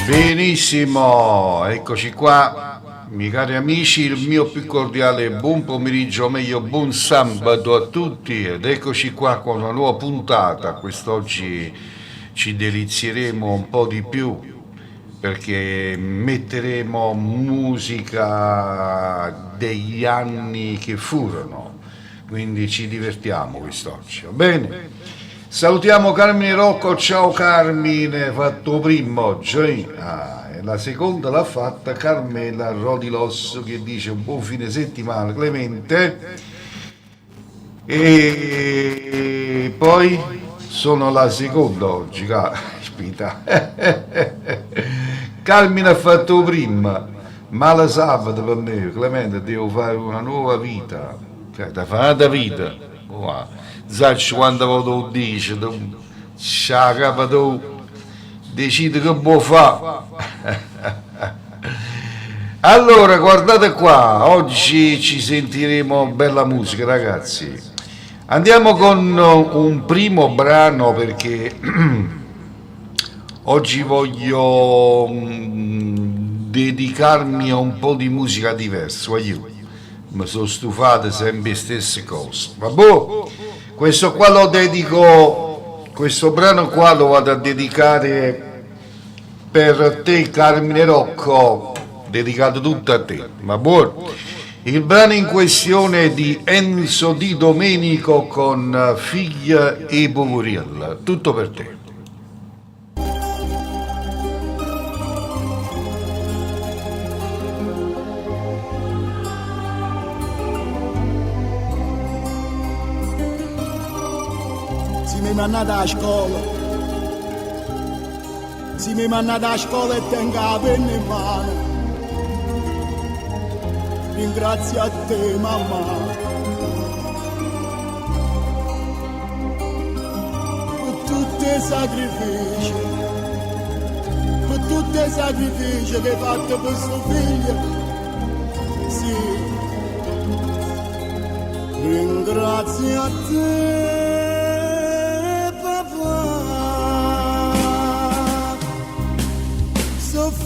Benissimo, eccoci qua, miei cari amici, il mio più cordiale buon pomeriggio, o meglio buon sabato a tutti ed eccoci qua con una nuova puntata. Quest'oggi ci delizieremo un po' di più perché metteremo musica degli anni che furono, quindi ci divertiamo quest'oggi, va bene? Salutiamo Carmine Rocco, ciao Carmine, fatto prima oggi. E la seconda l'ha fatta Carmela Rodilosso che dice un buon fine settimana, Clemente. E poi sono la seconda oggi, caspita. Carmine ha fatto prima, ma la sabato per me, Clemente, devo fare una nuova vita. Da fare da vita. Wow. Sai quando lo dice, c'ha capa tu, decide che può fare. Allora, guardate qua, oggi ci sentiremo bella musica, ragazzi. Andiamo con un primo brano perché oggi voglio dedicarmi a un po' di musica diversa, voglio. Mi sono stufato sempre le stesse cose. Vabbè, questo qua lo dedico, questo brano qua lo vado a dedicare per te Carmine Rocco, dedicato tutto a te. Vabbè. Il brano in questione è di Enzo Di Domenico con Figlia e Poveriella. Tutto per te. Mi manda a scuola, si mi manda a scuola e tengo la penna in mano. Ringrazio a te mamma per tutti i sacrifici, per tutti i sacrifici che hai fatto per suo figlio. Sì, ringrazio a te.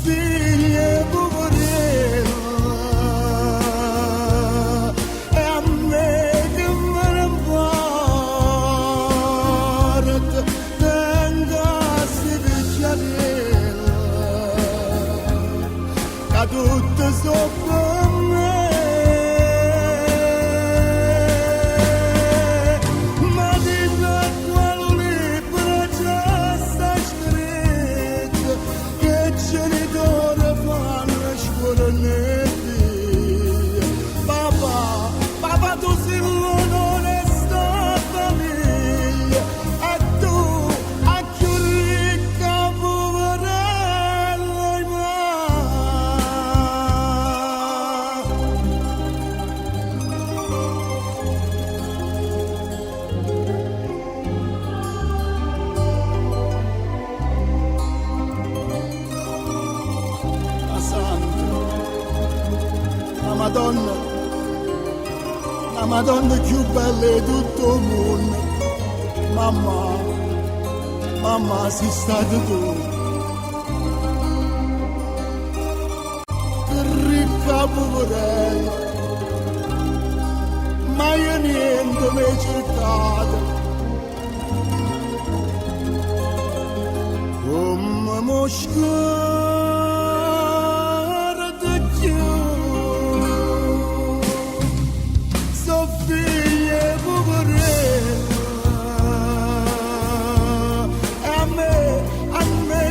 Figlia poverella e a me che me ne importa, tenga si picciarella che tutto sopra me. Ma di quale libro già sta scritto che genitore fanno scuola nei figli. Papà, papà tu sei l'onesta famiglia e tu a più ricca poverella ma. La Santa, la Madonna più bella di tutto il mondo. Mamma, mamma sei stata tu, che ricca poverella, ma io niente mi hai cercato. Come mosca di più. Figlia poverella e a me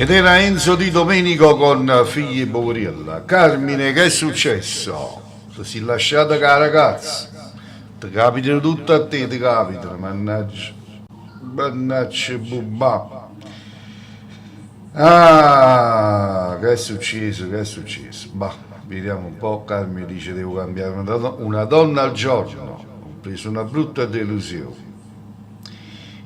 Ed era Enzo Di Domenico con Figli Poveriella. Carmine, che è successo? Se si è lasciata con la ragazza. Ti capitano tutto a te, ti capitano, mannaggia. Mannaggia bubba. Ah, che è successo, che è successo? Bah, vediamo un po', Carmine dice devo cambiare una donna al giorno. Ho preso una brutta delusione.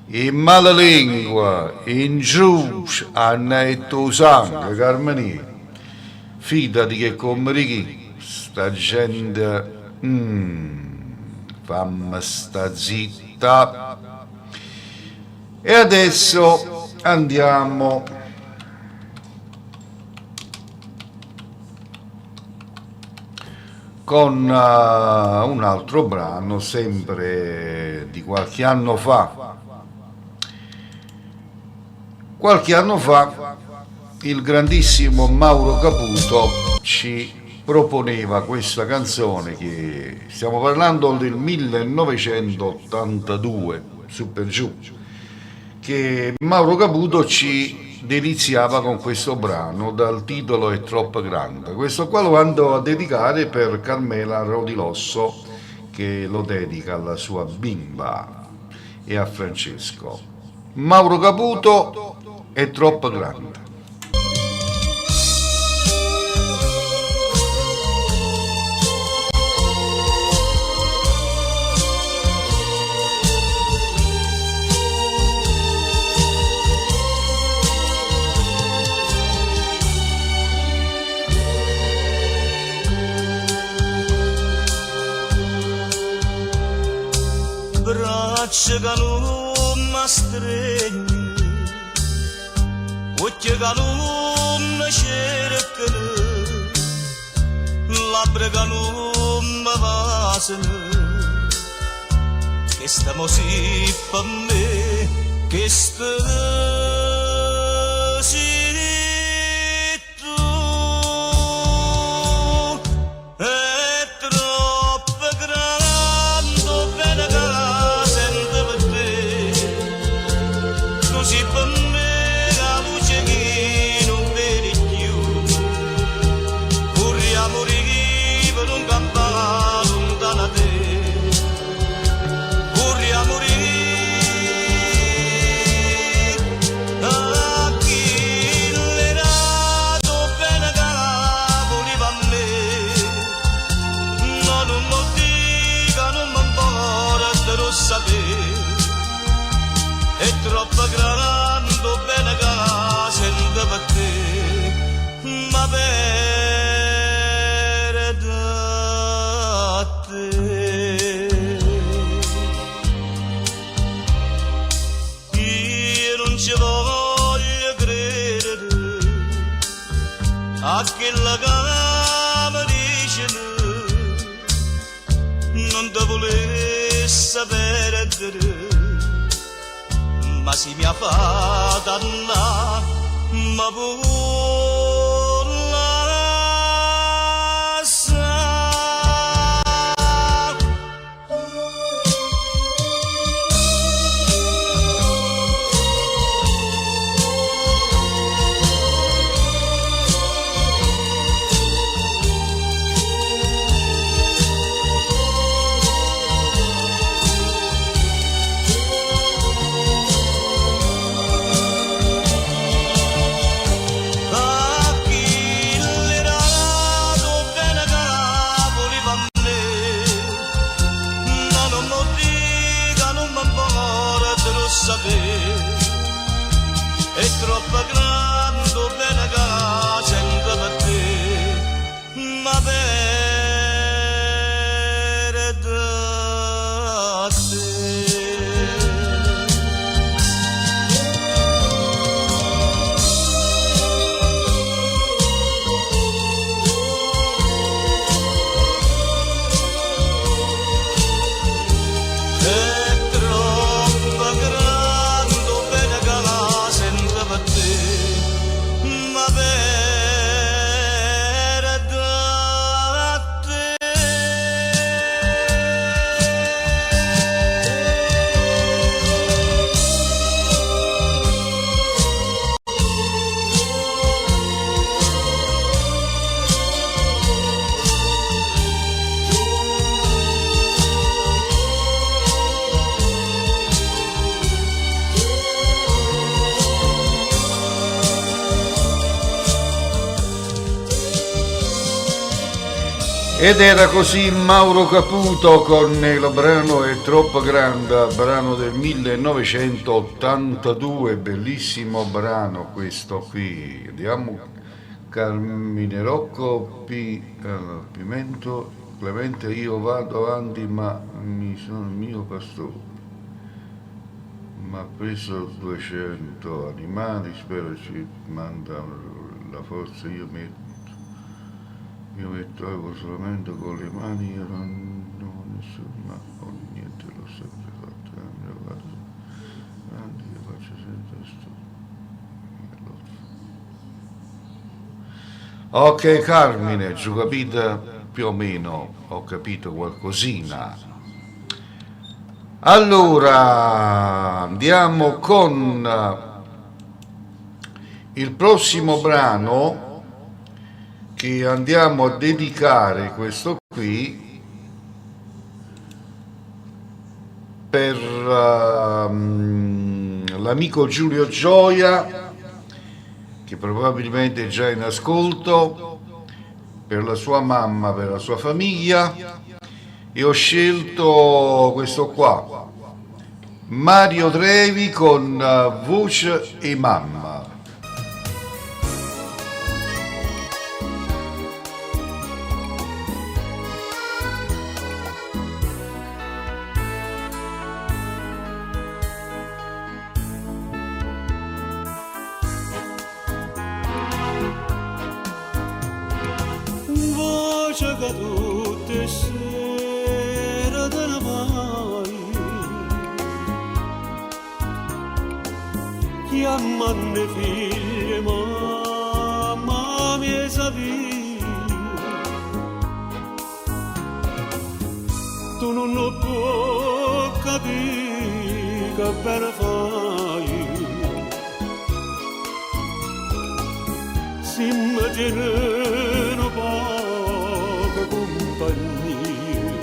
In malalingua, in giù, hanno detto sangue, Carmine. Fidati che come Ricky, sta gente, fammi sta zitta. E adesso andiamo con un altro brano, sempre di qualche anno fa. Qualche anno fa il grandissimo Mauro Caputo ci proponeva questa canzone, che stiamo parlando del 1982, su per giù, che Mauro Caputo ci deliziava con questo brano dal titolo È troppo grande. Questo qua lo andò a dedicare per Carmela Rodilosso, che lo dedica alla sua bimba, e a Francesco. Mauro Caputo, È troppo grande. Braccia che non mi stringi, occhi che non mi cercano, labbra che non mi basano, che stiamo sì per me, che stai tu. È troppo grande bene che sento per te, tu sei per me la luce che non vedi più, vorrei morire per un campare lontano da te, vorrei morire a chi l'era bene che voleva a me. No, non lo dica, non mi importa, lo sapere. È troppo grande bene che sento per te, ma per da te. Io non ci voglio credere a quella che mi dicono, non te volesse perdere, ma si mi ha fatta andare, ma vuole lasciare. Ed era così Mauro Caputo con il brano È troppo grande, brano del 1982, bellissimo brano questo qui. Andiamo, Carmine Rocco, Pimento, Clemente, io vado avanti ma mi sono il mio pastore. Ma ha preso 200 animali, spero ci manda la forza, io avevo solamente con le mani, io non ho nessuno, ma ho niente, l'ho sempre fatto, io vado avanti, io faccio sempre sto. Ok Carmine, ci ho capito più o meno, ho capito qualcosina. Allora, andiamo con il prossimo brano che andiamo a dedicare, questo qui, per l'amico Giulio Gioia, che probabilmente è già in ascolto, per la sua mamma, per la sua famiglia, e ho scelto questo qua, Mario Trevi con Voce e Mamma. Voce che tutte sera te ne vai, chiamando figlie, mamma mia sapia, tu non lo puoi capire che bene fai, si mi tiene una poca compagnia,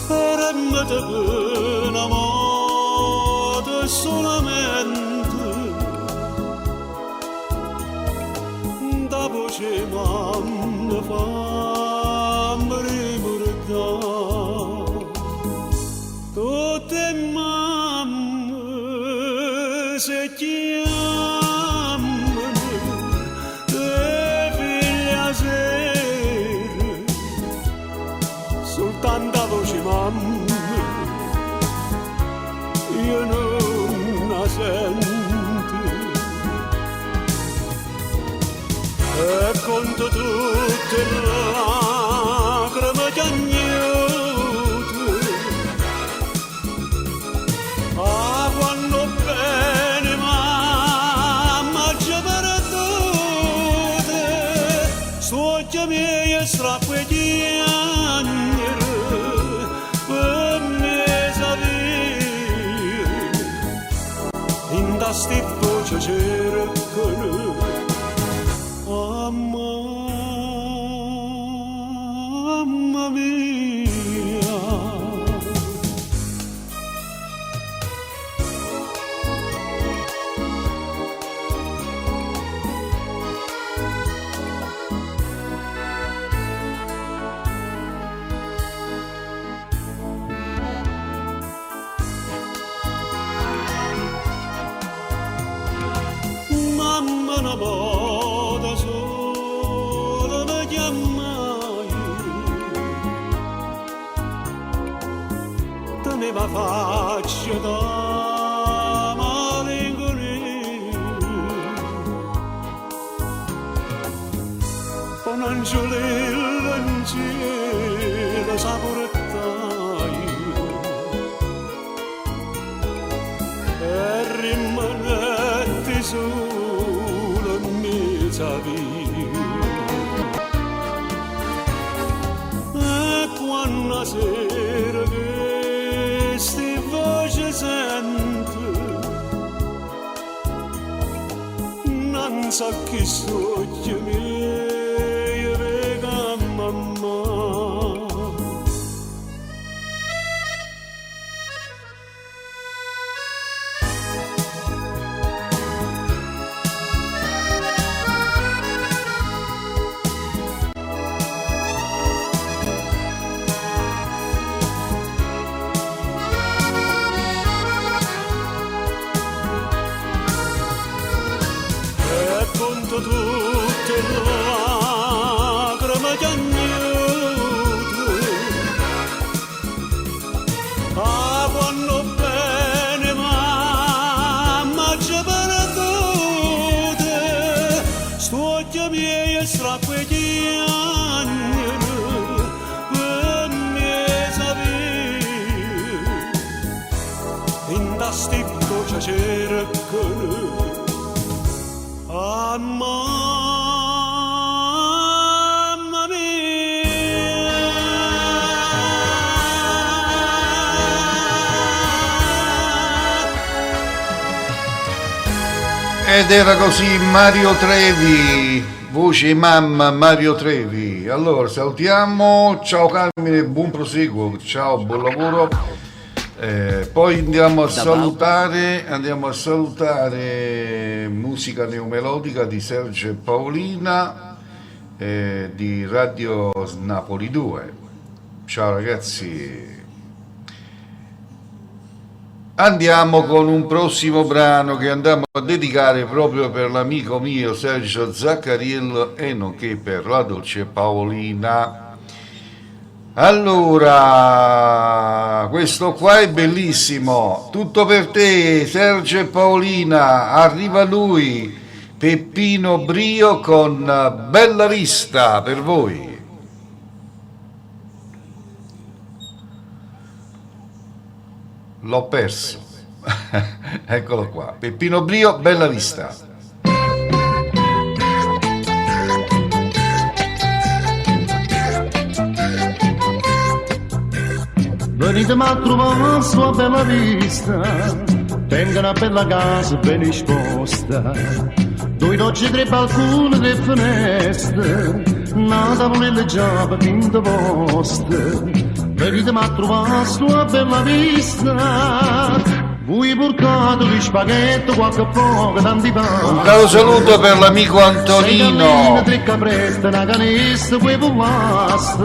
per me te pena modo solamente, da voce mamma fammi ricordare, tutte mamme se chiamano le figlie a sera, soltanto a voce mamma io non la sento, e conto tutte le lacrime che agnute, ah quando bene mamma ci perdute, suocchia mia strappo di agnere, per me sapere, in da sti voce cercano, mamma mia. Mamma una volta solo mi chiamai, teneva faccia da malinconia, con angiolillo in cielo saporettai, e rimanetti solo in mezza via, e quando sera che sti voce sento, non so chi soglia mia vega mamma. occhi miei strappeggiano per me sapere in da stitto c'è cercano a mamma mia. Ed era così Mario Trevi, voce mamma Mario Trevi. Allora salutiamo, ciao Carmine, buon proseguo, ciao, buon lavoro. Poi andiamo a salutare musica neomelodica di Sergio e Paolina di Radio Napoli 2. Ciao ragazzi. Andiamo con un prossimo brano che andiamo a dedicare proprio per l'amico mio Sergio Zaccariello e nonché per la dolce Paolina. Allora, questo qua è bellissimo, tutto per te Sergio e Paolina, arriva lui, Peppino Brio con Bella Vista per voi. L'ho perso. Eccolo qua. Peppino Brio, Bella Vista. Venitemi a trovare sua bella vista, tengo una bella casa ben esposta, due logge, tre balconi, tre finestre, una tavolella già pinta vostra. Venitemi a trovare sua bella vista, voi portato gli spaghetti, qualche poco, tanti pani. Un caro saluto per l'amico Antonino. Tre caprette, una canesta, quei pupasti,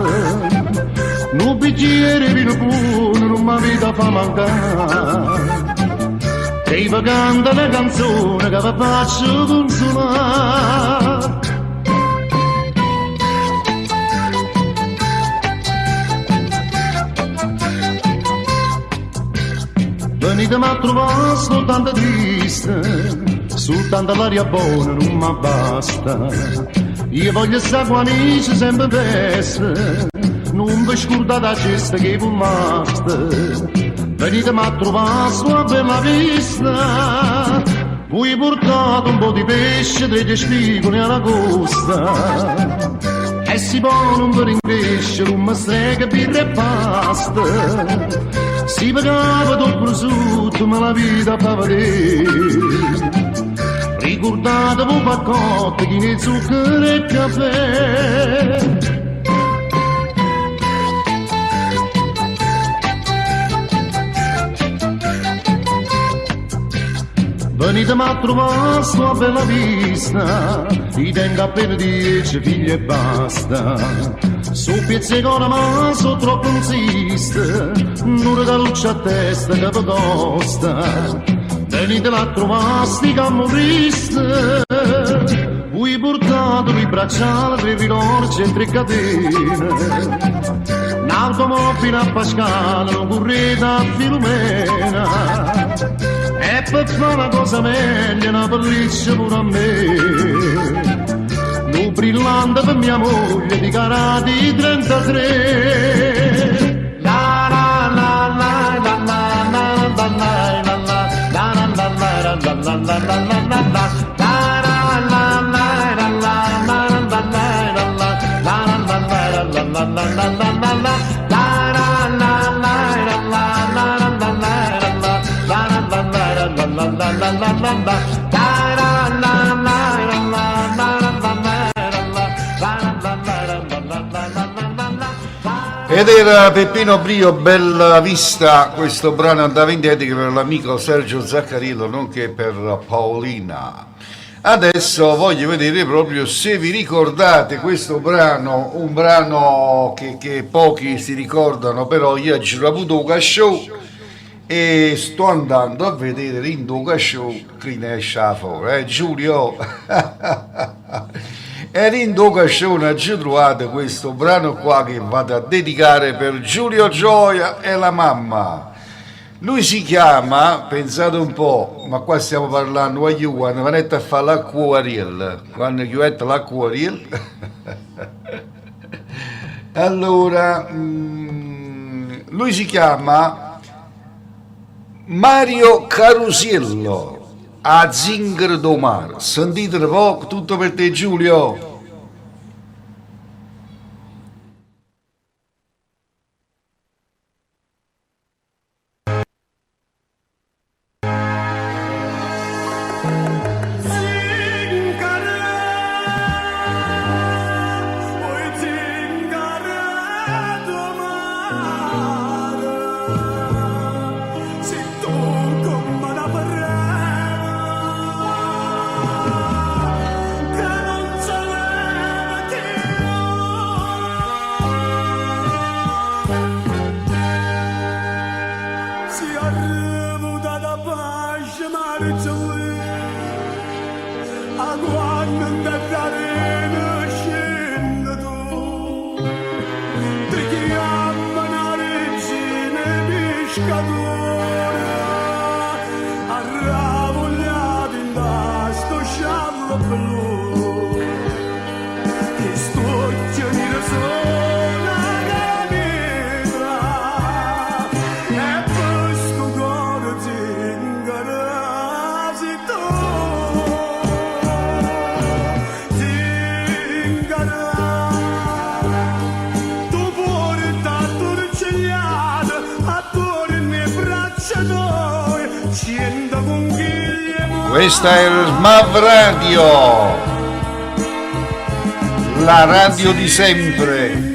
un bicchiere vino buono, non mi vita fa mancare. E vi canta una canzone che vi faccio consolare. Venitemi a trovare soltanto triste, soltanto l'aria buona non mi basta. Io voglio stare con amici sempre feste, non vi scordate la cesta che vi basta. Venitemi a trovare sulla bella vista, voi portate un po' di pesce, tre spigoli alla costa. E si pone un po' in pesce, un mastrega, birra e pasta. Si pagava tutto il prosciutto, ma la vita fa vedere. Ricordatevi un paccotto, chi ne zucchero e caffè. Venitemi a trovare sua bella vista, ti tengo appena 10 figli e basta. Su piezzecola ma so troppo insiste, non regaluccia a testa che vi costa. Venitela a trovare sti camorriste, voi portate i bracciali, tre rilorci e tre catene. Un'automobile a Pascale, un correte a Filomena. E per fare una cosa meglio, una pelliccia pure a me. Un brillante per mia moglie di carati 33. La la la la la la la la la la la la la la la la la la Ed era Peppino Brio, Bella Vista, questo brano andava in dedica per l'amico Sergio Zaccariello, nonché per Paolina. Adesso voglio vedere proprio se vi ricordate questo brano, un brano che pochi si ricordano, però io ho avuto un show e sto andando a vedere in Duca Show chi ne esce fuori, Giulio? E in Duca Show ci trovate questo brano qua che vado a dedicare per Giulio Gioia e la mamma. Lui si chiama, pensate un po', ma qua stiamo parlando, io quando venite a fare l'acquariel, quando chiudete l'acquariel, allora, lui si chiama Mario Carusiello, a Zingaro do Mar. Sentite un po', tutto per te Giulio. Questa è il Smav Radio, la radio di sempre.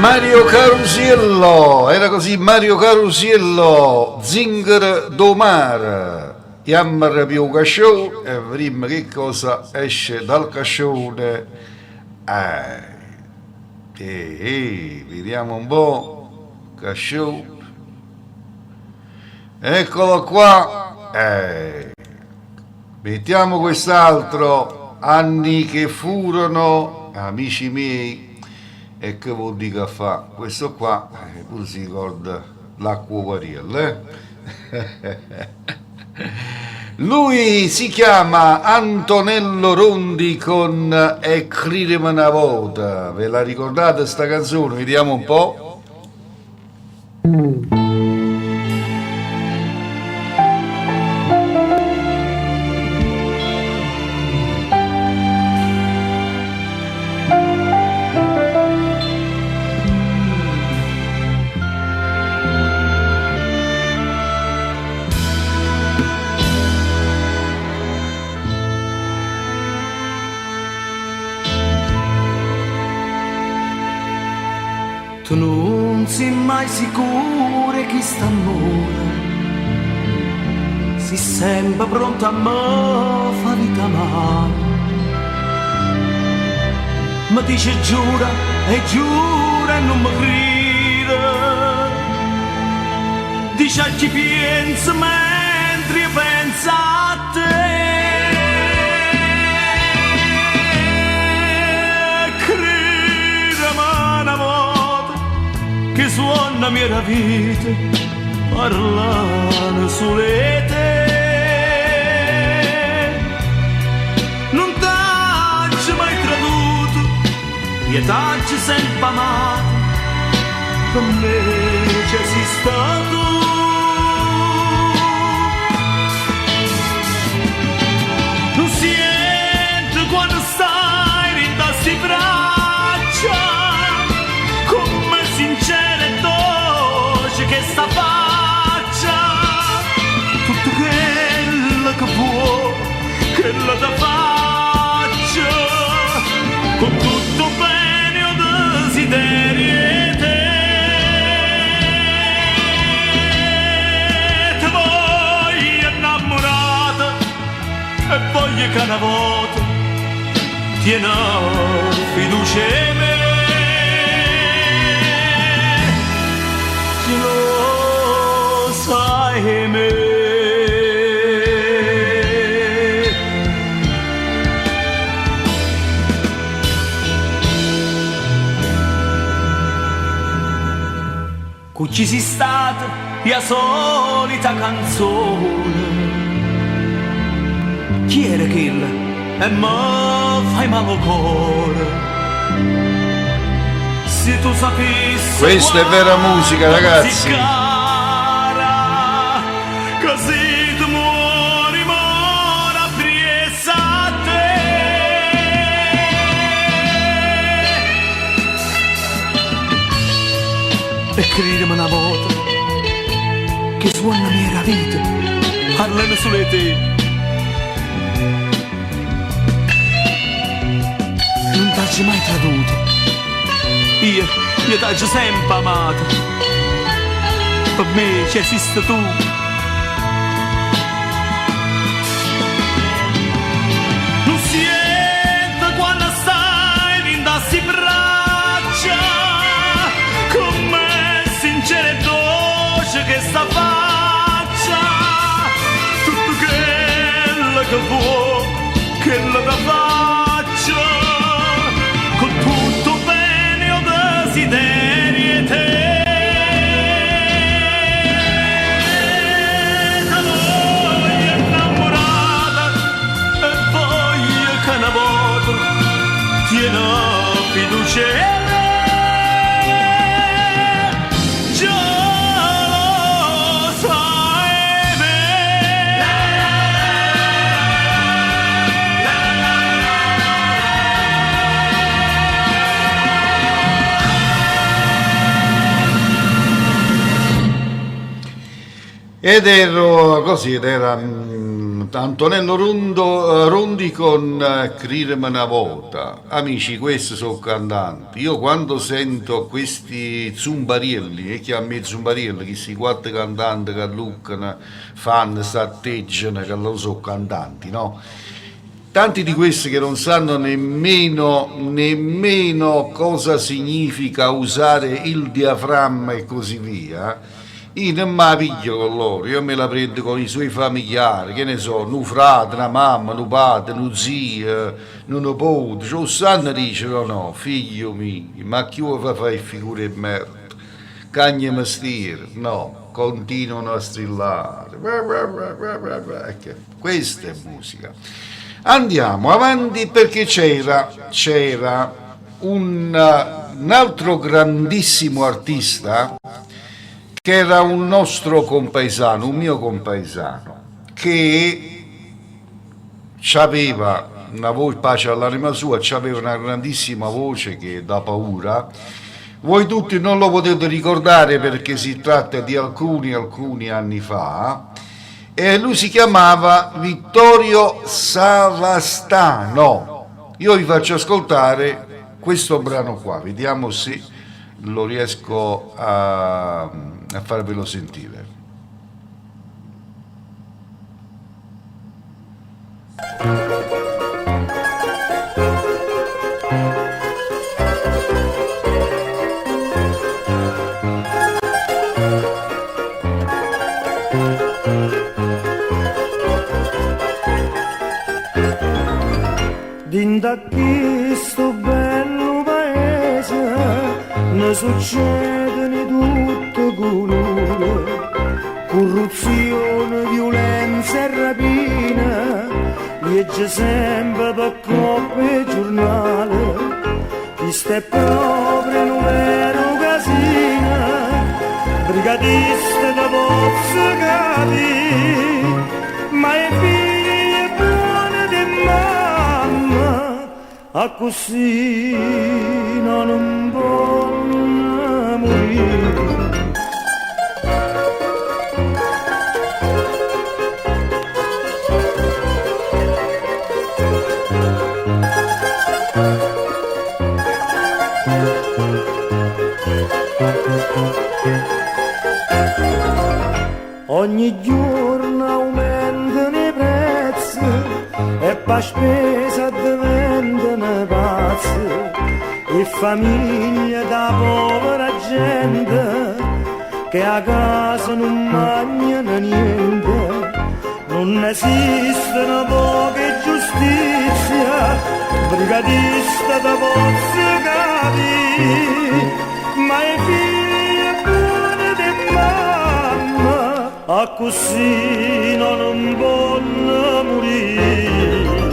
Mario Carusiello, era così Mario Carusiello, Zingaro do Mar, Yammar più casciò e vedremo che cosa esce dal cascione. Vediamo un po', casciò, Eccolo qua. Mettiamo quest'altro. Anni che furono, amici miei, e che vuol dire a fa? Questo qua, pure si ricorda l'acqua variella, Lui si chiama Antonello Rondi con E crideme una volta. Ve la ricordate sta canzone? Vediamo un po'. Tu non sei mai sicuro chi sta amore, si sempre pronto a me fa vita male. Mi dice giura e non mi crede, dice a chi pensa mentre io penso a te. Che suona mia vita parlano sulle te. Non t'hai mai traduto e t'hai sempre amato, per me c'è sei stato. Non senti quando stai in tassi braccia, che sta faccia, tutto quello che può, quello da faccia, con tutto bene o desiderio te. Ti voglio innamorata e voglio che una volta tieni fiducia in me. Lo sai me. Qui ci si stata la solita canzone, chi era quella e me fai male cuore. Se tu sapessi questa è vera musica, ragazzi. Cara, così tu muori appresso a te. E credimi una volta che suona mia vita parlano sulle te. Non t'hai mai traduto, io t'ho sempre amato, per me ci esiste tu. Non senti quando stai in tassi braccia, come sincera e dolce che sta faccia, tutto quello che può, quello da faccia, con tutto desiderio te. Ti voglio innamorata e voglio che una volta tieni fiducia in me. Già lo sai me. Ed era Antonello Rondi con Crideme una volta. Amici, questi sono cantanti. Io quando sento questi zumbarielli, e chiami zumbarielli, questi quattro cantanti che luccano, fanno, s'atteggiano, che lo sono cantanti, no? Tanti di questi che non sanno nemmeno cosa significa usare il diaframma e così via, io non me la piglio con loro, io me la prendo con i suoi familiari, che ne so, un frate, una mamma, un padre, un zio, un nipote, cioè, sanno dicono no, figlio mio, ma chi vuoi fare figure di merda? Cagna mestiere, no, continuano a strillare. Ecco, questa è musica. Andiamo avanti perché c'era un altro grandissimo artista che era un nostro compaesano, un mio compaesano, che aveva una voce, pace all'anima sua, aveva una grandissima voce che dà paura. Voi tutti non lo potete ricordare perché si tratta di alcuni anni fa, e lui si chiamava Vittorio Savastano. Io vi faccio ascoltare questo brano qua, vediamo se lo riesco a farvelo sentire. Da questo bello paese ne succedono tutte colore, corruzione, violenza e rapina, legge sempre per coppe e giornale, questo è proprio un vero casino, brigatista da pozzo capire, ma è figlia buona di mamma. A così non può morire. Ogni giorno aumentano i prezzi e per spesa diventano pazzi, e famiglie da povera gente che a casa non mangiano niente, non esistono poche giustizia, brigatista da pozzo capire, ma i figli buoni di mamma a così non vogliono morire.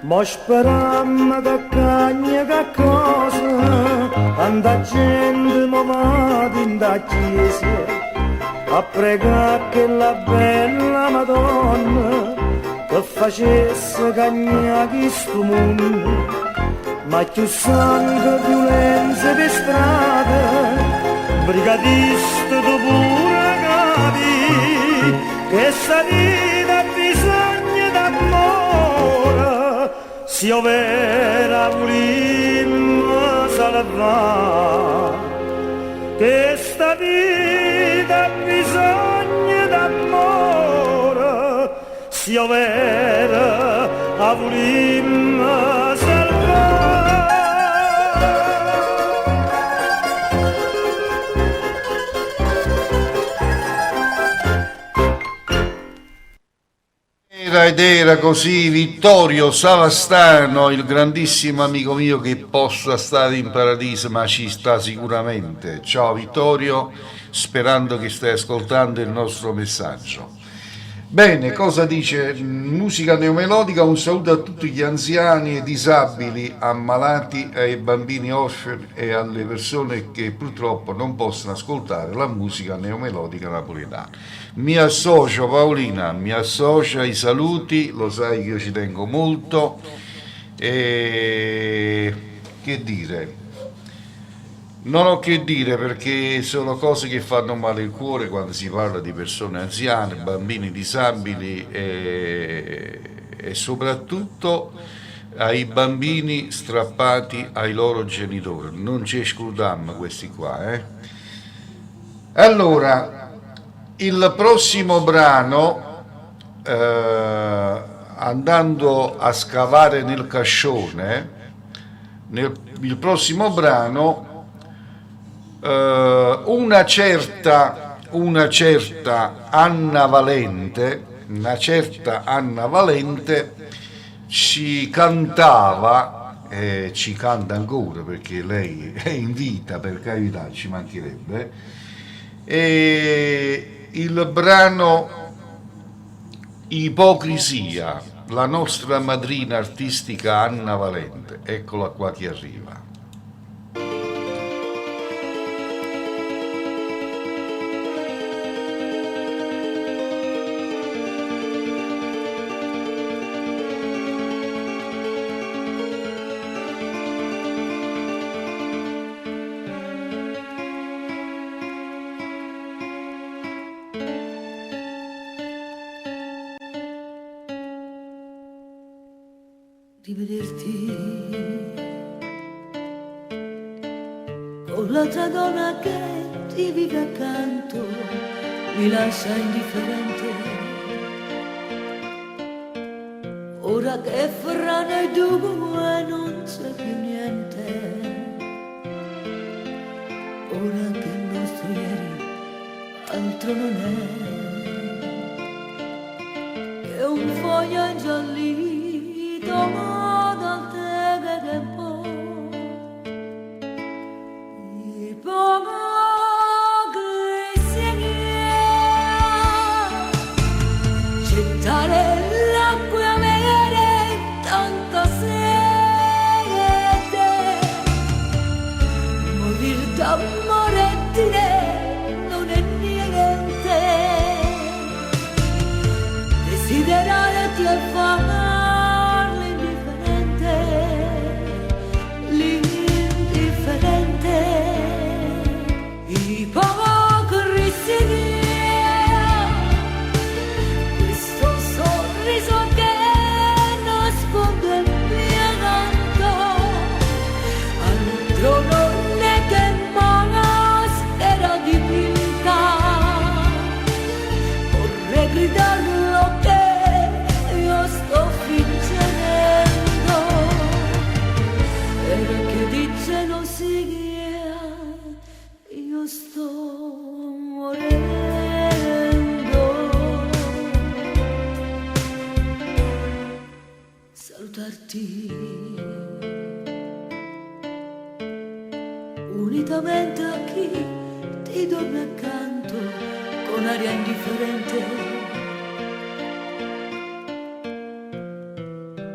Ma sperammo che cagna che cosa, tanta gente mi va in da chiesa a pregare che la bella Madonna che facesse cagnare questo mondo, ma più sangue, violenza per strada, brigatista tu pure capi che sta vita ha bisogno d'amore. Se io vera volimmo salvare, che sta vita ha bisogno d'amore, se io vera volimmo salvare. Ed era così Vittorio Savastano, il grandissimo amico mio che possa stare in paradiso, ma ci sta sicuramente. Ciao Vittorio, sperando che stai ascoltando il nostro messaggio. Bene, cosa dice musica neomelodica? Un saluto a tutti gli anziani e disabili, ammalati, ai bambini orfani e alle persone che purtroppo non possono ascoltare la musica neomelodica napoletana. Mi associo, Paolina, mi associo ai saluti, lo sai che io ci tengo molto, e che dire? Non ho che dire perché sono cose che fanno male il cuore quando si parla di persone anziane, bambini disabili e soprattutto ai bambini strappati ai loro genitori. Non ci escludiamo questi qua, Allora, il prossimo brano, andando a scavare nel cascione, il prossimo brano, una certa Anna Valente, ci cantava, ci canta ancora perché lei è in vita, per carità, ci mancherebbe, e il brano Ipocrisia, la nostra madrina artistica Anna Valente, eccola qua che arriva. Di vederti con l'altra donna che ti vive accanto mi lascia indifferente. Ora che fra noi due non c'è più niente, ora che il nostro ieri altro non è che un foglio ingiallito dal tempo, ipocrisia, gettare l'acqua nere tanta sete, morir d'amore e dire non è niente, desiderare ti è fame. Questo sorriso che nasconde il mio canto, altro non è che maschera dipinta. Vorrei gridarlo che io sto fingendo, perché dice non si guia, io sto morendo. Salutarti unitamente a chi ti dorme accanto con aria indifferente,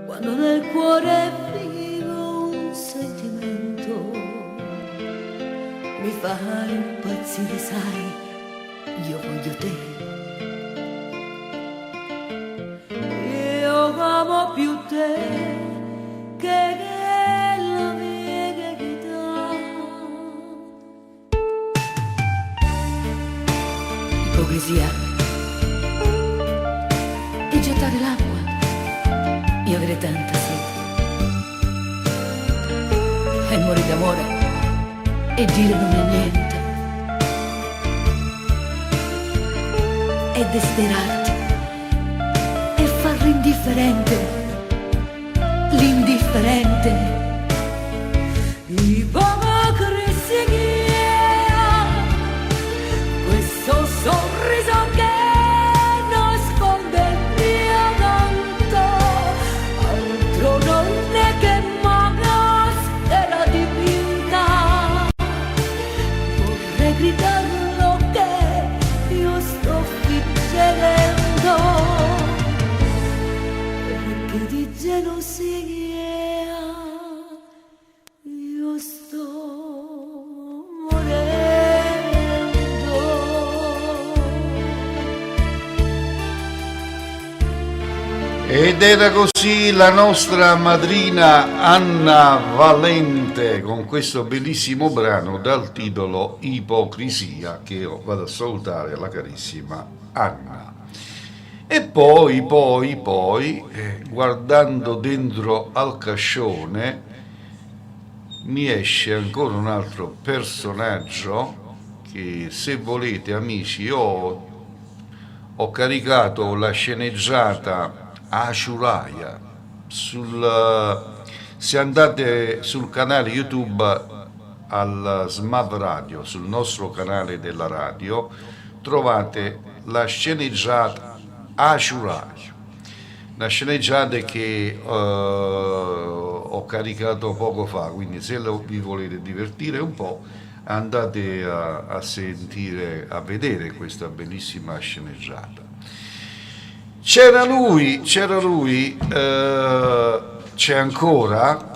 quando nel cuore vivo un sentimento mi fa impazzire, sai, io voglio te. Io amo più te che la mia vita. Ipocrisia e gettare l'acqua, io avrei tanta sete, e morire d'amore e dire non è niente, e desiderarti e farlo indifferente, l'indifferente. Ipocrisia, questo sorriso che nasconde il mio canto, altro non è che maschera dipinta. Vorrei gridarlo che io sto fingendo, perché di gelosia io sto morendo. Ed era così la nostra madrina Anna Valente con questo bellissimo brano dal titolo Ipocrisia, che io vado a salutare la carissima Anna. E poi, guardando dentro al cascione, mi esce ancora un altro personaggio che se volete amici ho caricato la sceneggiata Ashuraya se andate sul canale YouTube al SMAV Radio, sul nostro canale della radio, trovate la sceneggiata Ashuraya, una sceneggiata che ho caricato poco fa, quindi se vi volete divertire un po' andate a sentire, a vedere questa bellissima sceneggiata. C'era lui, c'è ancora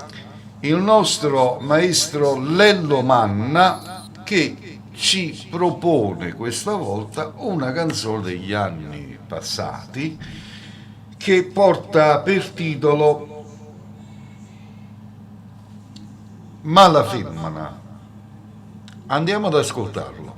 il nostro maestro Lello Manna, che ci propone questa volta una canzone degli anni passati che porta per titolo Mala Femmina. Andiamo ad ascoltarlo.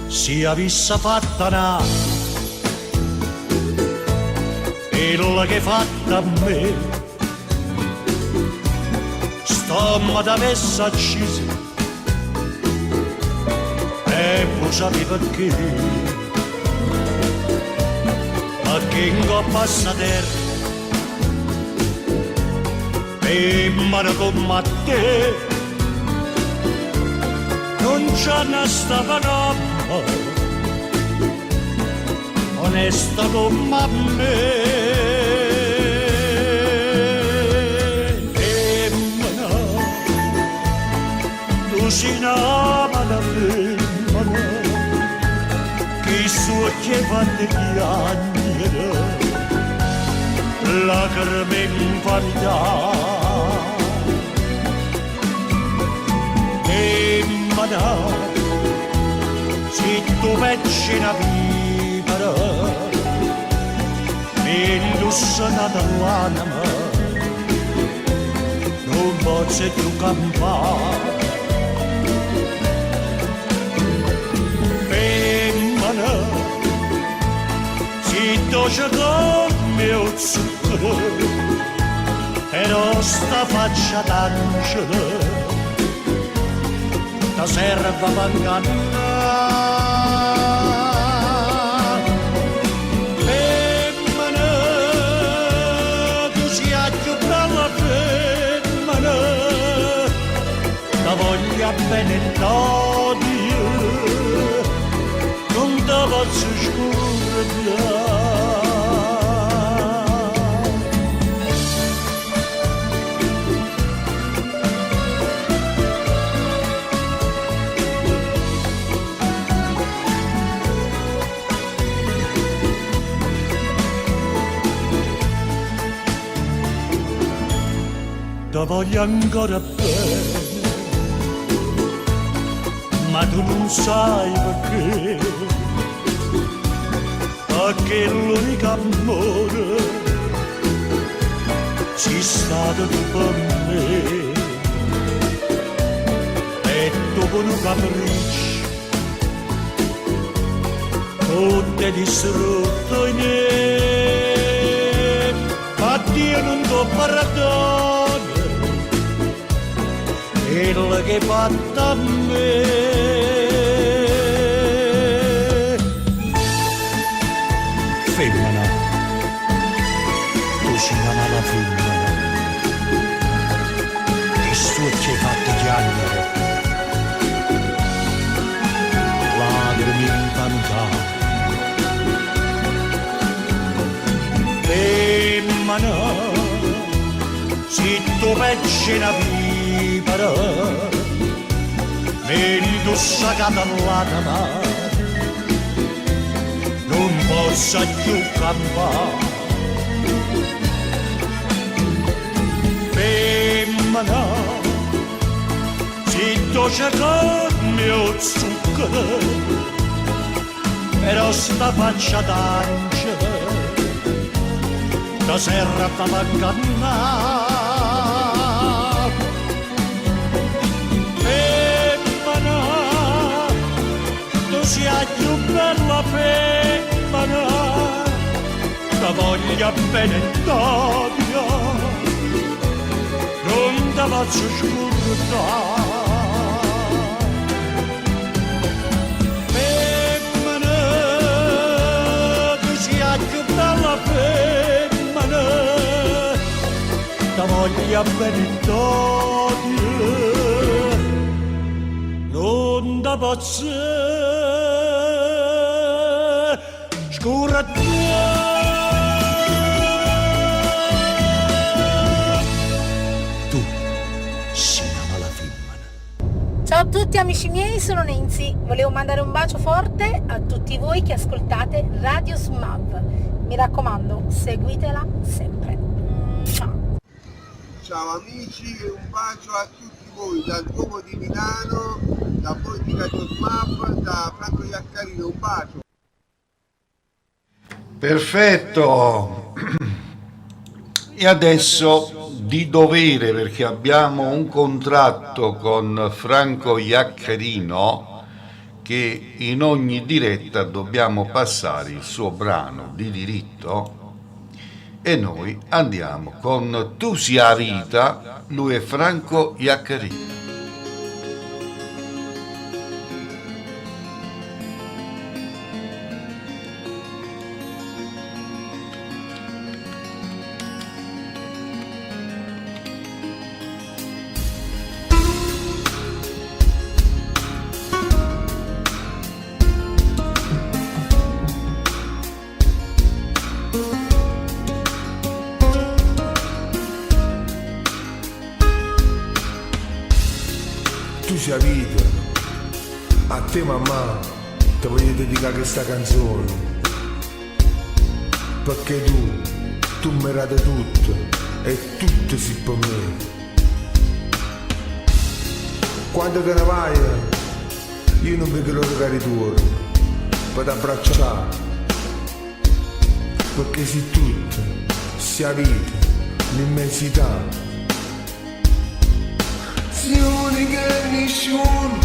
Si avesse fatta na quella che fatta a me, stomma d'avesse accisa e voi sapete perché, perché in coppa a terra e mano come te non c'è una stava onesta come me. Femmina, tu sei una mala femmina che so che fatte piangere lacrime in vanità. Femmina, se tu pensi una vivere, mi illusionata l'anima, non posso più campare. Femmina, se tu c'è con mio zucchero, e non sta faccia d'angelo, ti serve per ingannare. Voglia bene l'odio, non te posso scordare. Te voglio ancora bene, ma tu non sai perché l'unico amore sei stato tu per me, e dopo un capriccio tu ti hai distrutto in me, ma Dio non ti perdona quello che hai fatto a me. Femmina, tu sei una mala femmina, che su ci hai fatto piangere lacrime in vanità. Femmina, se tu pensi una vivere, mi indossacata l'anima, non posso più campare. Femmina, se tu c'è con mio zucchero, però sta faccia d'angelo, ti serve per ingannare. sia più bella femmina, la voglia bene d'odio, non te faccio scordare. Femmina, tu sia più bella femmina, la voglia bene d'odio, non te faccio scordare. Ciao a tutti amici miei, sono Nancy. Volevo mandare un bacio forte a tutti voi che ascoltate Radio SMAV. Mi raccomando, seguitela sempre. Ciao amici e un bacio a tutti voi dal Duomo di Milano, da voi di Radio SMAV, da Franco Iaccarino, un bacio. Perfetto. E adesso di dovere, perché abbiamo un contratto con Franco Iaccarino che in ogni diretta dobbiamo passare il suo brano di diritto, e noi andiamo con Tu sia vita, lui è Franco Iaccarino. Tu sia vita, a te mamma ti voglio dedicare questa canzone, perché tu mi rate tutto e tutto si per me. Quando te ne vai io non vedo l'ora che ritorno per t'abbracciare, perché sei tutto, sia vita, l'immensità. Che nessuno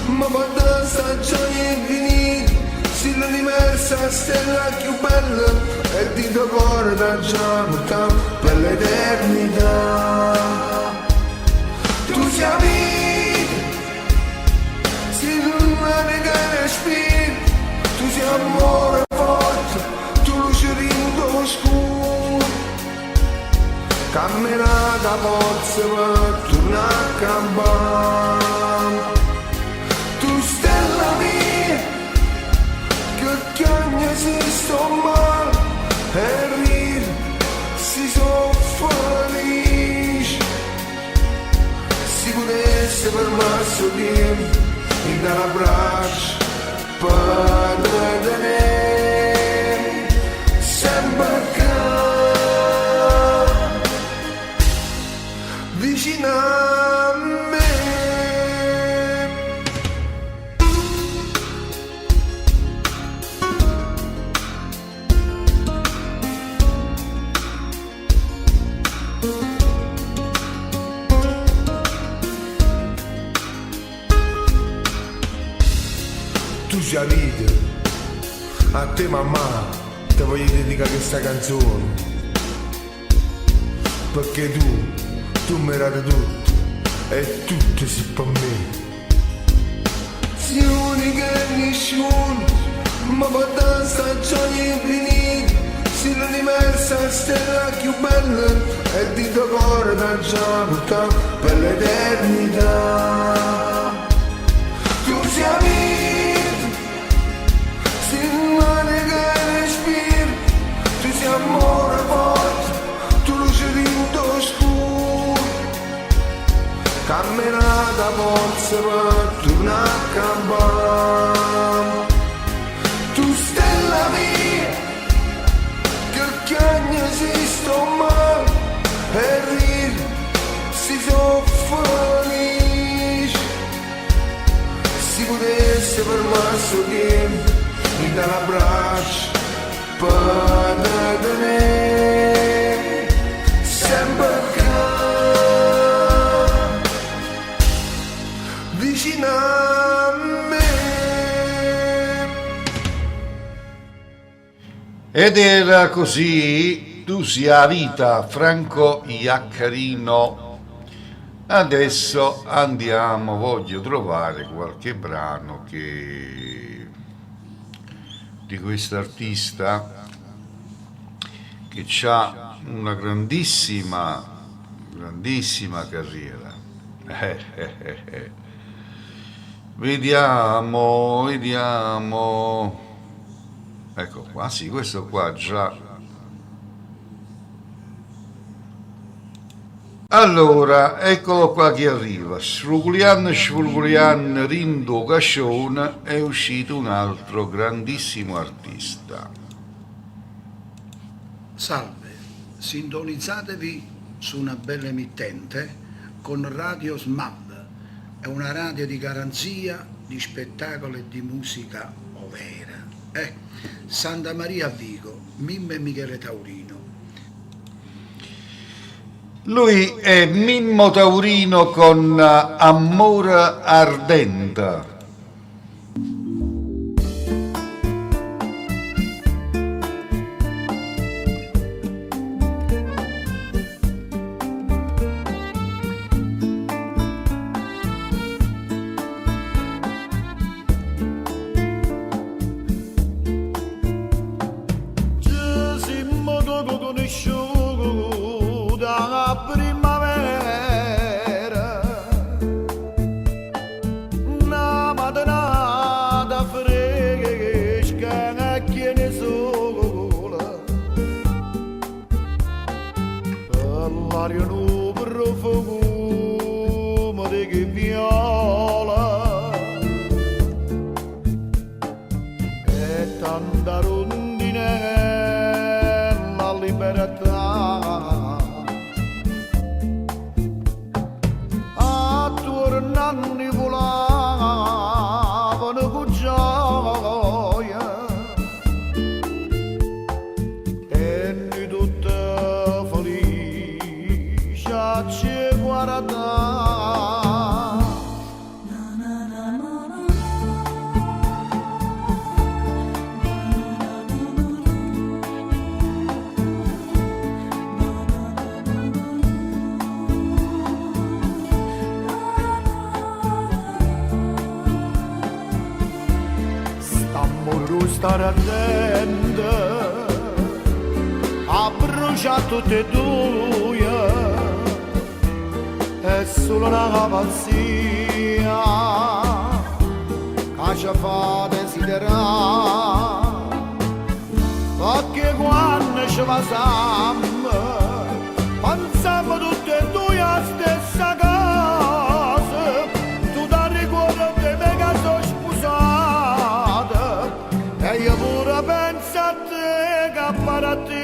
ma quando sta gioia infinita, se l'universo stella più bella e di tuo cuore da già portato per l'eternità. Tu sia vita, se non che respiri, tu sia amore forte, tu luce in tuo scuro, camminata forza per tornare a campare. Tu stella mia, che ogni esiste male e ride, si sono felice. Si potesse fermarsi tempo, mi dà l'abbraccio per tenere sempre vicino a me. Tu sia vita, a te mamma ti voglio dedicare questa canzone, perché tu mi rate tutto e tutto si per me. Sei unica e nessuno ma quando sta gioia infinita, se l'universo è stella più bella e di tuo cuore da già portato per l'eternità. Tu sia vita, se non che respiri, tu sia amore forte, tu luce in tuo scuro, camminata forza per tornare a campare. Tu stella mia, che ogni esiste male e ride, si sono felice. Si potesse fermarsi tempo, mi dà l'abbraccio per tenere sempre vicino a me. Ed era così, tu sia vita, Franco Iaccarino. Adesso andiamo, voglio trovare qualche brano di quest'artista che ha una grandissima carriera. Vediamo. Ecco qua, sì, questo qua già. Allora, eccolo qua che arriva. Sfrugulian, Rindo Cascione, è uscito un altro grandissimo artista. Salve, sintonizzatevi su una bella emittente con Radio SMAV. È una radio di garanzia, di spettacolo e di musica overa. Santa Maria a Vigo, Mimmo e Michele Taurino. Lui è Mimmo Taurino con Amore Ardente. Stare attento a bruciare tutte e due, è solo una pazzia che ci fa desiderare, perché quando ci pasiamo pensiamo tutte e due alla stessa cosa. Tu ti ricordi di me che sono sposato e io pure penso a te che pare a te.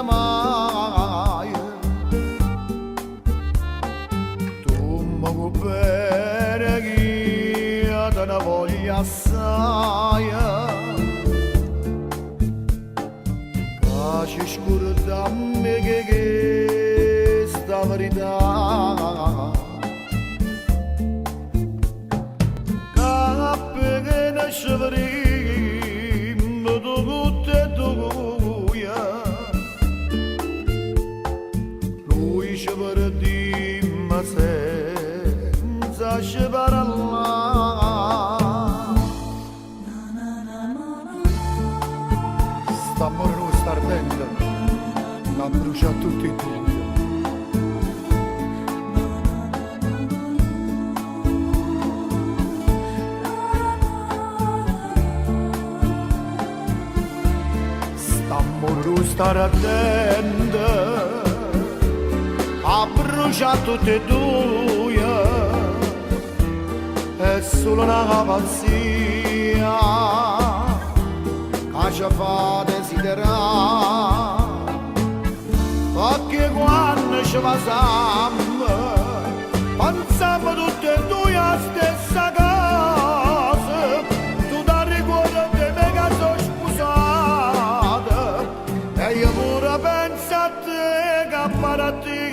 Mai. Tu mi vuoi bene che io te ne voglio assai, ci scorda a me che sta verità cappe che ne sceveremo tutte e due. Senza sceparalla sta morendo, sta ardendo, la brucia tutti e due. Sta morendo, sta ardendo, ha bruciato tutte e due, è solo una pazzia che ci fa desiderare, perché quando ci pasiamo pensiamo tutti e due alla stessa casa. Tu ti ricordi di me che sono sposata e io pure penso a te che pare a te.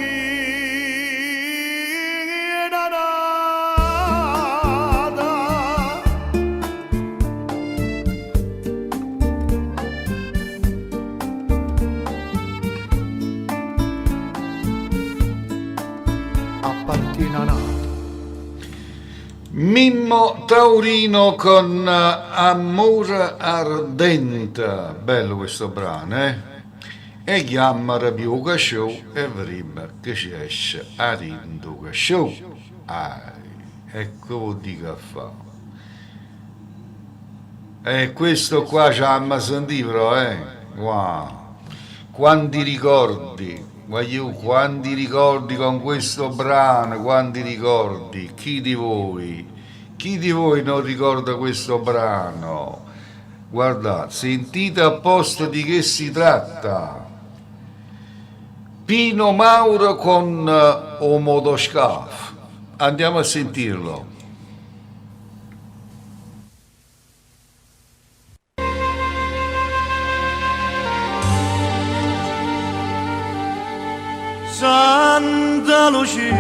Mimmo Taurino con Amore Ardente, bello questo brano, eh? E chiamare più che show e prima che ci esce a rindo che show. Ecco vuol dire che fa. E questo qua ci ha sentito però, wow. Quanti ricordi. Voglio quanti ricordi con questo brano, quanti ricordi, chi di voi non ricorda questo brano? Guardate, sentite apposta di che si tratta. Pino Mauro con O Motoscaf. Andiamo a sentirlo. Santa Lucia,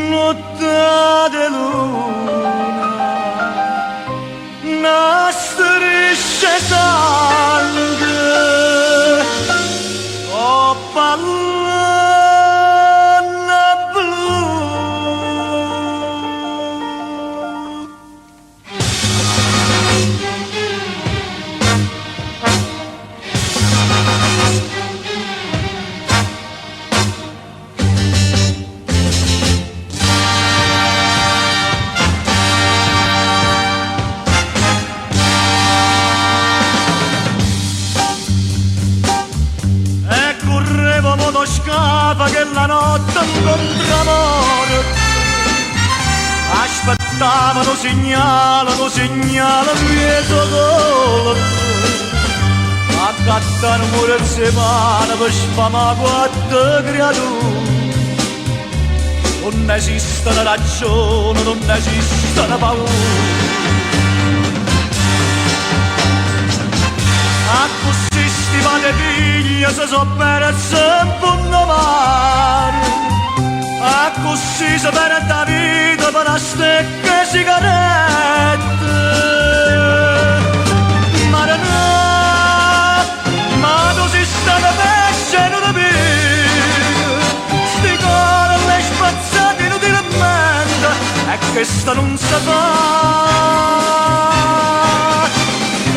notte di luna, una striscia sangue, oh pallone blu. Scapa che la notte incontra amore, aspettavano segnale mieto dolore, accattano mure e separa per sfamare quattro creature. Non esiste una ragione, non esiste una paura. Sti padre e figlia si sono persi in fondo mare, a così si perde la vita per una stecca e sigarette. Ma no, ma tu sei stata pesce non ti piglio, sti cuori le spazzati inutilmente e questa non si fa.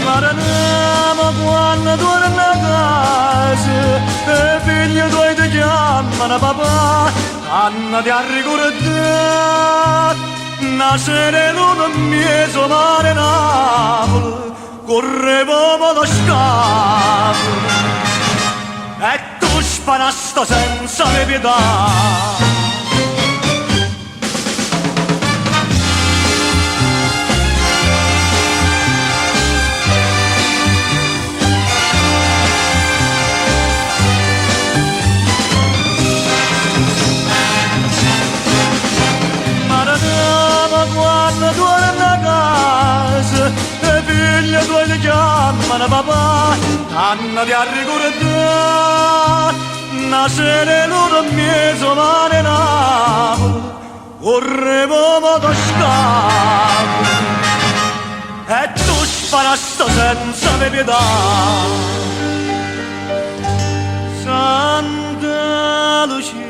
Ma no, quando torna a casa e figli tuoi ti chiamano papà, annati a ricordare una sera luna in mezzo mare Napoli correvamo lo scafo e tu sparasti senza pietà. Quando torna a casa e figli tuoi ti chiamano papà, annati a ricordare una sera luna in mezzo mare Napoli correvamo lo scafo e tu sparasti senza pietà. Santa Lucia,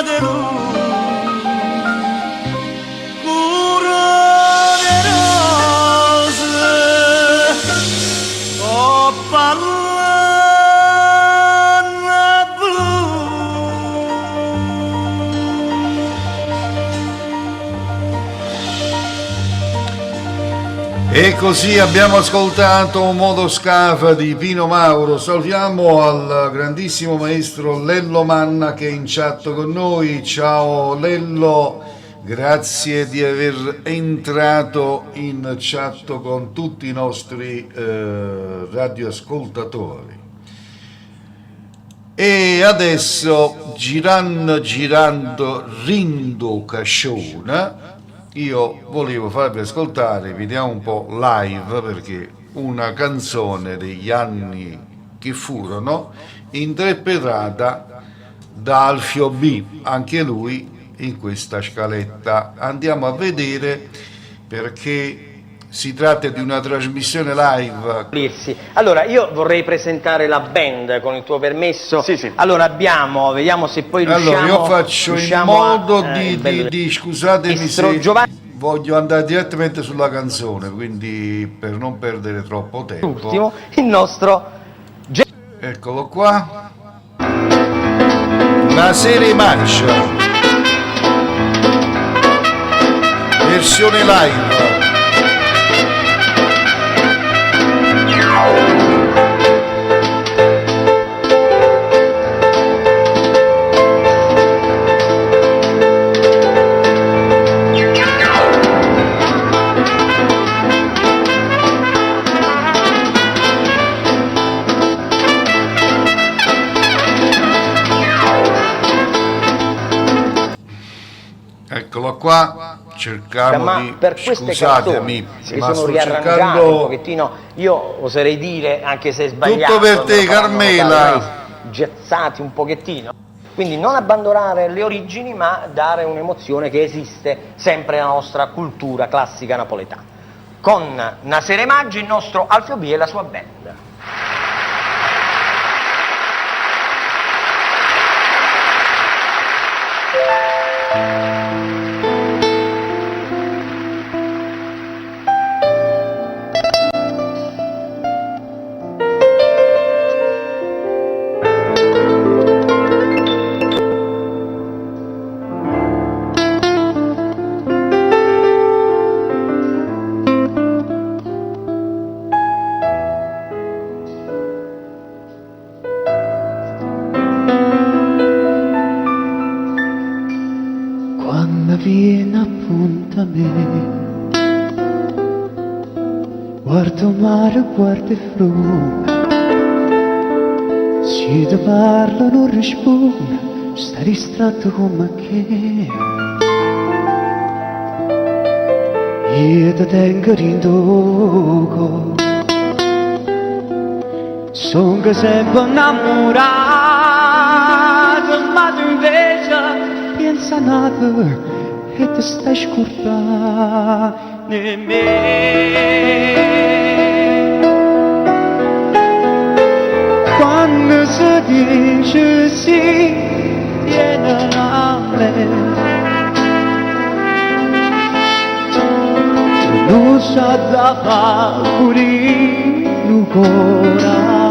de cura de rose, oh pallone blu. E così abbiamo ascoltato Motoscafo di Pino Mauro. Salutiamo al grandissimo maestro Lello Manna che è in chat con noi. Ciao Lello, grazie di aver entrato in chat con tutti i nostri radioascoltatori. E adesso girando Rindo Casciona, io volevo farvi ascoltare, vediamo un po' live, perché una canzone degli anni che furono, interpretata da Alfio B, anche lui in questa scaletta. Andiamo a vedere, perché si tratta di una trasmissione live. Allora, io vorrei presentare la band, con il tuo permesso. Sì. Allora vediamo se poi riusciamo. Allora, io faccio in modo di scusatemi se voglio andare direttamente sulla canzone, quindi per non perdere troppo tempo. L'ultimo, il nostro. Eccolo qua. La serie Marcia. Versione live. Eccolo qua, cercavo di, per queste scusatemi, canzoni, ma sono sto riarrangiate cercando un pochettino, io oserei dire, anche se è sbagliato, tutto per te, Carmela, gezzati un pochettino, quindi non abbandonare le origini, ma dare un'emozione che esiste sempre nella nostra cultura classica napoletana. Con Nasere Maggi, il nostro Alfio B e la sua band. Viene appunto a me, guardo mare, guardo fiume, se ti parlo non rispondo, sta distratto come che io ti tengo rindoco, sono sempre innamorato, ma tu invece pensa nato e ti stai scordando di me. Quando si dice sì, viene male, non sa da fare un cuore.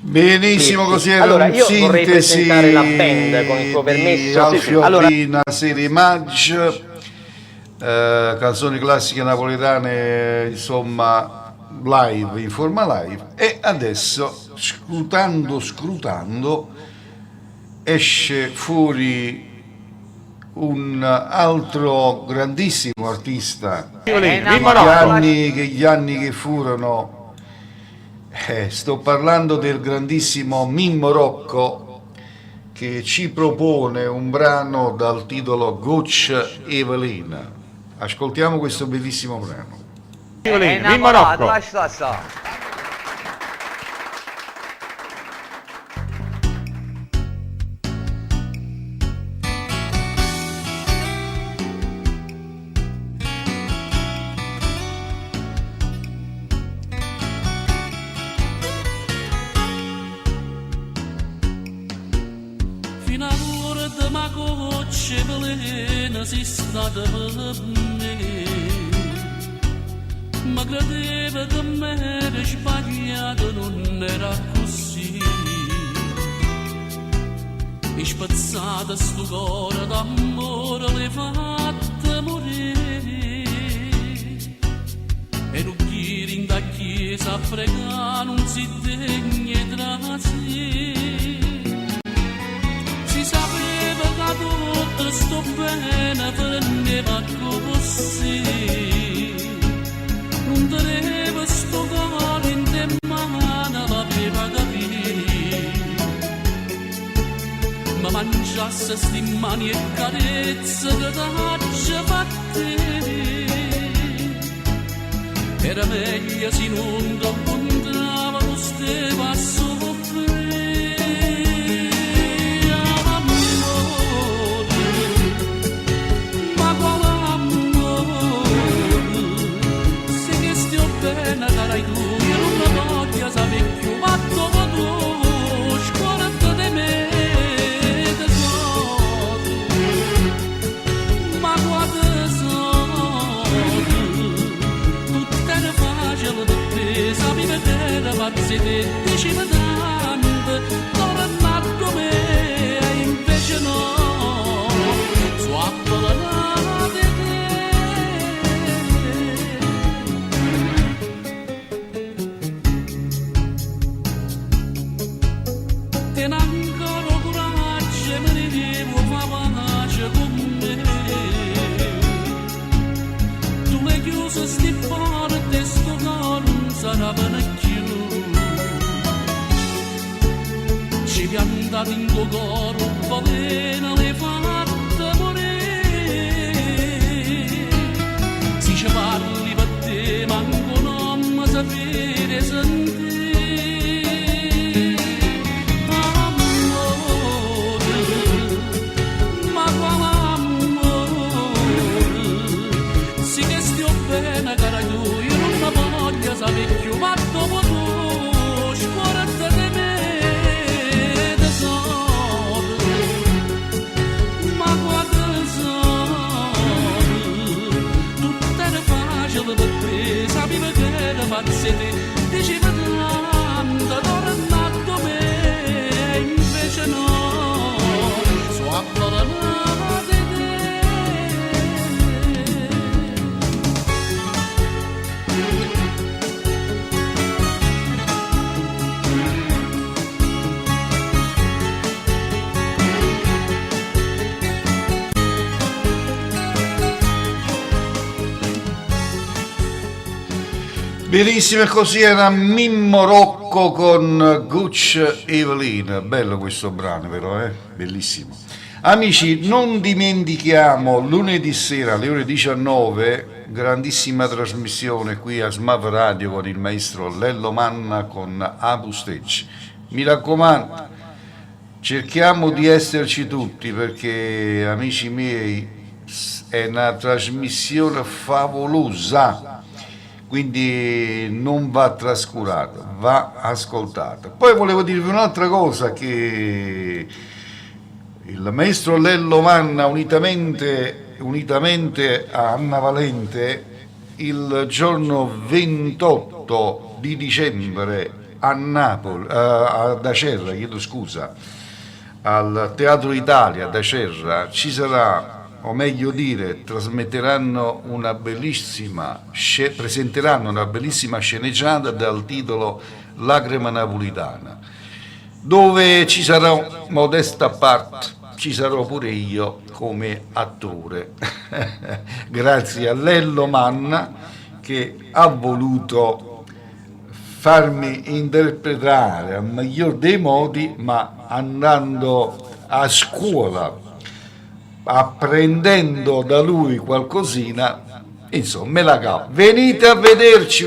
Benissimo, così era allora, un io vorrei sintesi presentare la band, con il tuo permesso. di Alfio Allora, B, una serie Maggi, canzoni classiche napoletane, insomma, live, in forma live. E adesso, scrutando, esce fuori un altro grandissimo artista gli anni che furono. Sto parlando del grandissimo Mimmo Rocco, che ci propone un brano dal titolo Goccia Evelina. Ascoltiamo questo bellissimo brano. Mimmo Rocco. Fino all'ora di ma goccia velena si stata per me, ma credeva che m'era sbagliato, non era così. E spazzata sto cuore d'amore le fatte morire e non chiedi in da chiesa a pregare non si degne tra sé. Si sapeva che tutto sto bene prendeva così, non teneva sto cuore in te mano, l'aveva capire, ma mangiasse sti mani e carezze che t'ha fatte. Era meglio se non t'incontrava lo stesso a soffrire. Amore, ma quale amore, se che stia bene carai tu, io non la voglio sapere più, ma dopo tu, scorda di me, tesoro, ma quale sapi vedere pazzi te, diceva tanto, torna come e invece no, swappa la nave te. Ten ancora coraggio, me ne devo fa pace con me. Tu le chiuse sti porte, sto coro sarà più, ci piantati in tuo coro, va bene le fatte morire, si ci parli per te, manco non mi sapere sentire. Amore, ma quale amore, sì che stia bene cara tu, io non la voglio sapere più, ma dopo tu scorda di me, tesoro, ma guarda tesoro, tutto era facile per te, sapevi che era pazzi te, diceva tanto, torna con me, invece no, swappa la nave te. Benissimo, e così era Mimmo Rocco con Gucci Evelyn. Bello questo brano, vero? Bellissimo. Amici, non dimentichiamo lunedì sera alle ore 19, grandissima trasmissione qui a Smav Radio con il maestro Lello Manna con Abu Stage. Mi raccomando, cerchiamo di esserci tutti perché, amici miei, è una trasmissione favolosa. Quindi non va trascurata, va ascoltata. Poi volevo dirvi un'altra cosa, che il maestro Lello Manna unitamente a Anna Valente il giorno 28 di dicembre a Napoli, ad Acerra, al Teatro Italia ad Acerra ci sarà, o meglio dire, presenteranno una bellissima sceneggiata dal titolo Lacrima Napolitana, dove ci sarà modesta parte, ci sarò pure io come attore. Grazie a Lello Manna che ha voluto farmi interpretare al miglior dei modi, ma andando a scuola, apprendendo da lui qualcosina, insomma, me la cavo. Venite a vederci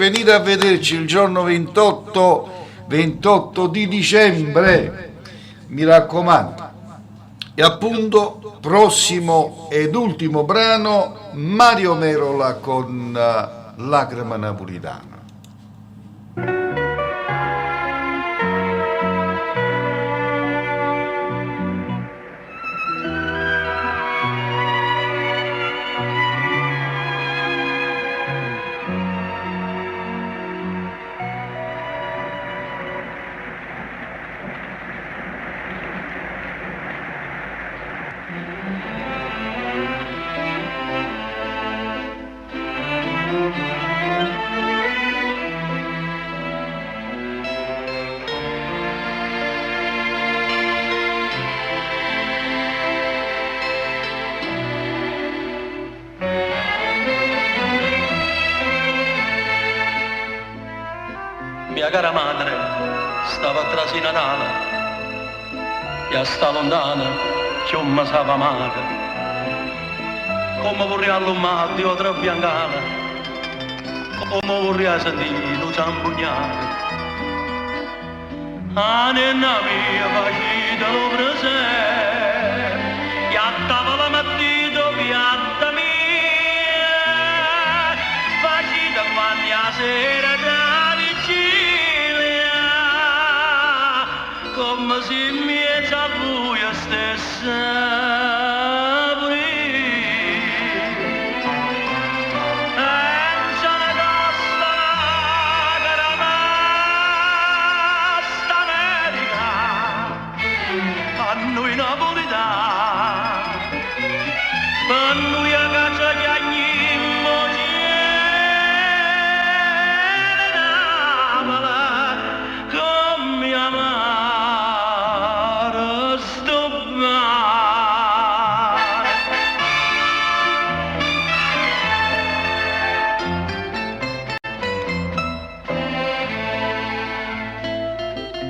il giorno 28 di dicembre, mi raccomando. E appunto, prossimo ed ultimo brano, Mario Merola con Lacrima Napolitana. Mia cara madre stava trasì Natale e sta lontana che non mi sa amare. Come vorrei all'umato io tra biancale, come vorrei sentire lo zampugnare. A nenna mia facita lo presente, e a tavola mattino piatta mia, facita quando la sera da vigilia, come se mi è già buia stessa.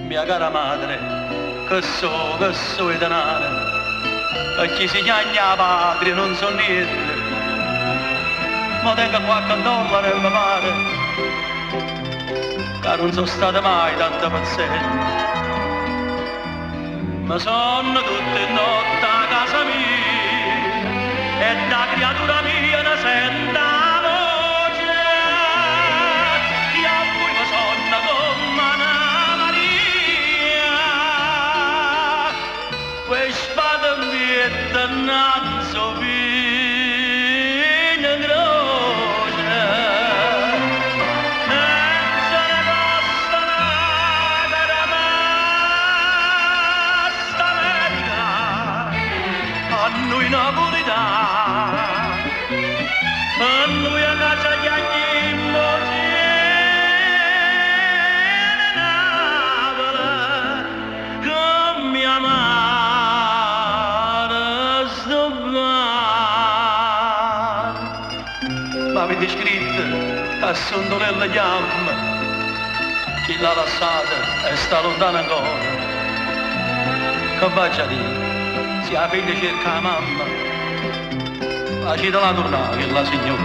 Mia cara madre, che so è denaro, e chi si chiama padre non so niente, ma tengo qualche dollaro e mi pare, che non sono state mai tante pazienti, ma sono tutte notte a casa mia, e da creatura mia ne sento la voce, e a cui mi sono come una spada vieta nazzo vina groce e se ne basta una caramasta America a noi napolitana a noi a casa gli agnimmo come amare. Avete scritto a sondolella chiama, chi l'ha lasciata e sta lontana ancora. Che faccia dire, se la figlia cerca la mamma, facetela tornare che la signora.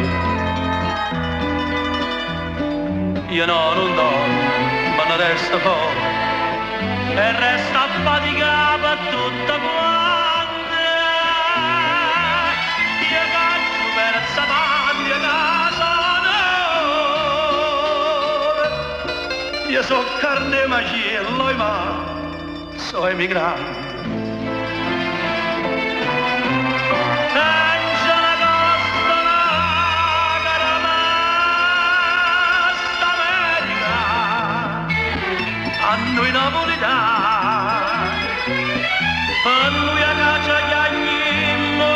Io no, non dormo, ma ne resto fuori, e resta affaticata per tutta quanta. Io cazzo per sapere io so carne macello ma so emigrante. Angela Costa, caramasta America, a noi napolitani, a noi a caccia gli agnimmo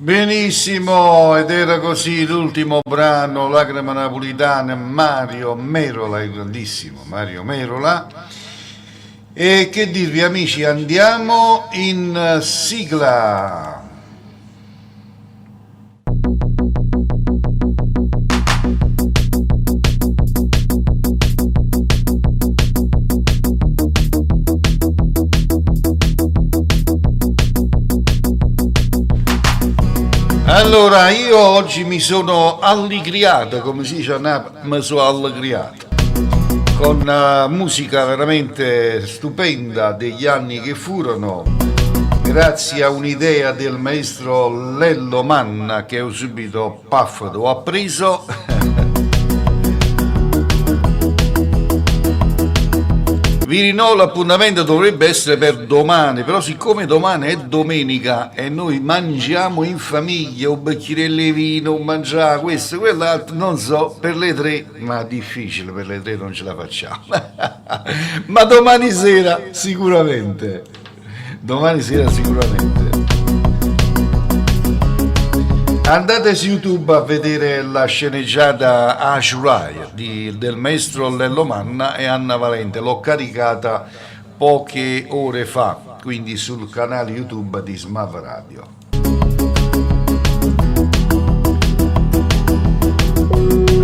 Benissimo, ed era così l'ultimo brano, Lacrima Napolitana, Mario Merola, il grandissimo Mario Merola. E che dirvi amici, andiamo in sigla. Allora, io oggi mi sono allegriato, come si dice a Napoli, mi sono allegriato, con musica veramente stupenda degli anni che furono, grazie a un'idea del maestro Lello Manna che ho subito, paff, l'ho appreso. Vi rinnovo l'appuntamento, dovrebbe essere per domani, però siccome domani è domenica e noi mangiamo in famiglia, un bicchiere di vino, mangiare questo, quell'altro, non so, per le 3, ma difficile, per le 3 non ce la facciamo. Ma domani sera sicuramente, Andate su YouTube a vedere la sceneggiata Ashuraya del maestro Lello Manna e Anna Valente. L'ho caricata poche ore fa, quindi sul canale YouTube di Smav Radio.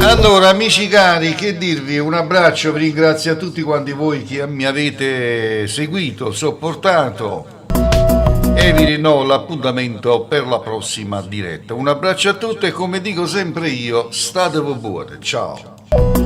Allora, amici cari, che dirvi, un abbraccio, vi ringrazio a tutti quanti voi che mi avete seguito, sopportato e vi rinnovo l'appuntamento per la prossima diretta. Un abbraccio a tutti e come dico sempre io, state buone, ciao.